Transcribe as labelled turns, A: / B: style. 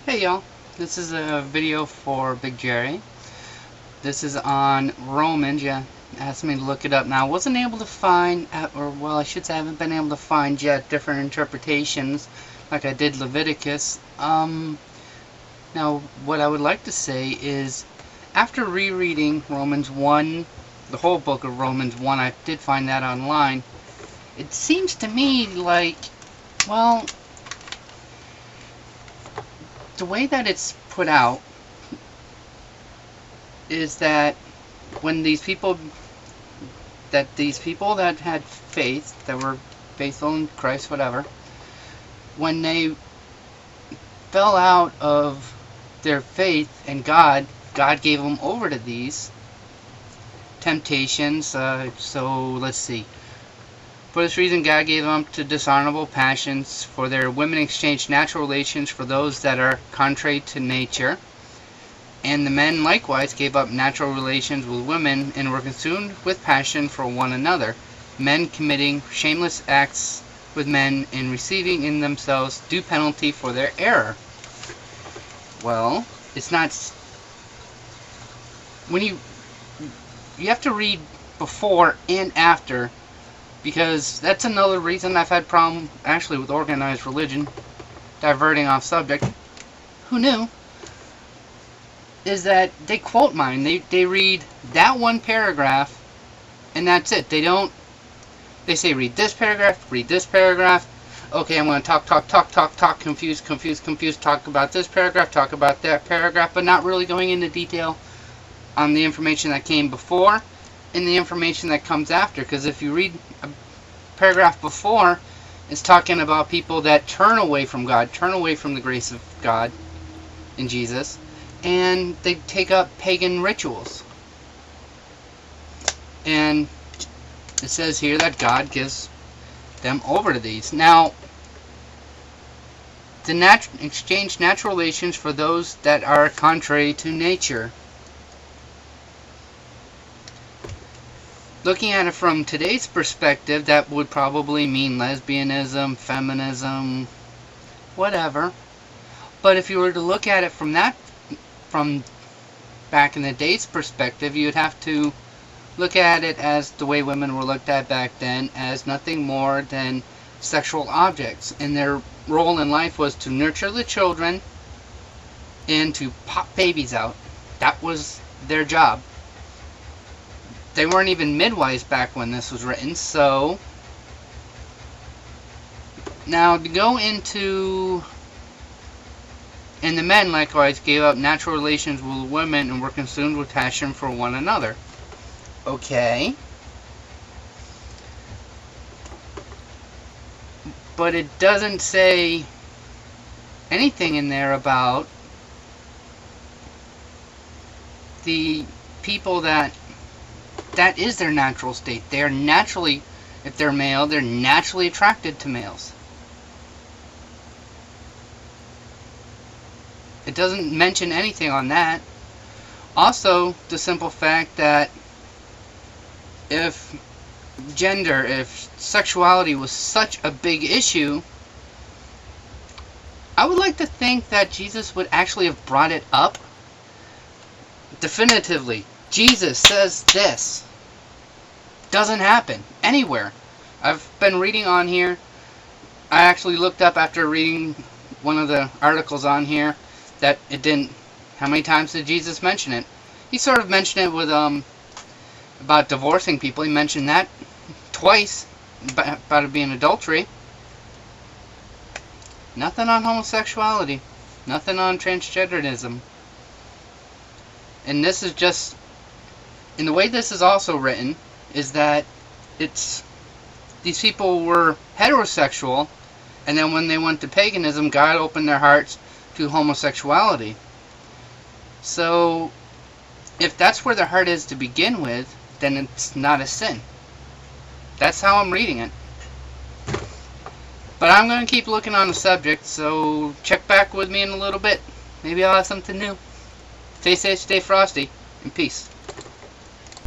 A: Hey y'all, this is a video for Big Jerry. This is on Romans. Yeah, asked me to look it up. Now I wasn't able to find, or well I should say I haven't been able to find yet different interpretations like I did Leviticus. Now what I would like to say is, after rereading Romans 1, the whole book of Romans 1, I did find that online, it seems to me like, well, the way that it's put out is that when these people that had faith, that were faithful in Christ, whatever, when they fell out of their faith in God gave them over to these temptations. So let's see. For this reason, God gave them up to dishonorable passions, for their women exchanged natural relations for those that are contrary to nature. And the men likewise gave up natural relations with women, and were consumed with passion for one another, men committing shameless acts with men, and receiving in themselves due penalty for their error. Well, it's not... When you have to read before and after, because that's another reason I've had problem actually with organized religion, diverting off subject. Who knew? Is that they quote mine. They read that one paragraph and that's it. They say read this paragraph. Okay, I'm going to talk, confuse, talk about this paragraph, talk about that paragraph, but not really going into detail on the information that came before and the information that comes after. Because if you read a paragraph before, it's talking about people that turn away from God, turn away from the grace of God in Jesus, and they take up pagan rituals. And it says here that God gives them over to these. Now, exchange natural relations for those that are contrary to nature. Looking at it from today's perspective, that would probably mean lesbianism, feminism, whatever. But if you were to look at it from back in the day's perspective, you'd have to look at it as the way women were looked at back then, as nothing more than sexual objects. And their role in life was to nurture the children and to pop babies out. That was their job. They weren't even midwives back when this was written, so... Now, to go into... And the men likewise gave up natural relations with women and were consumed with passion for one another. Okay. But it doesn't say anything in there about the people that is their natural state. They are naturally, if they're male, they're naturally attracted to males. It doesn't mention anything on that. Also, the simple fact that if sexuality was such a big issue, I would like to think that Jesus would actually have brought it up definitively. Jesus says this. Doesn't happen anywhere. I've been reading on here. I actually looked up after reading one of the articles on here that it didn't. How many times did Jesus mention it? He sort of mentioned it with about divorcing people. He mentioned that twice about it being adultery. Nothing on homosexuality. Nothing on transgenderism. And this is just... And the way this is also written is that these people were heterosexual, and then when they went to paganism, God opened their hearts to homosexuality. So, if that's where their heart is to begin with, then it's not a sin. That's how I'm reading it. But I'm going to keep looking on the subject, so check back with me in a little bit. Maybe I'll have something new. Stay safe, stay frosty, and peace.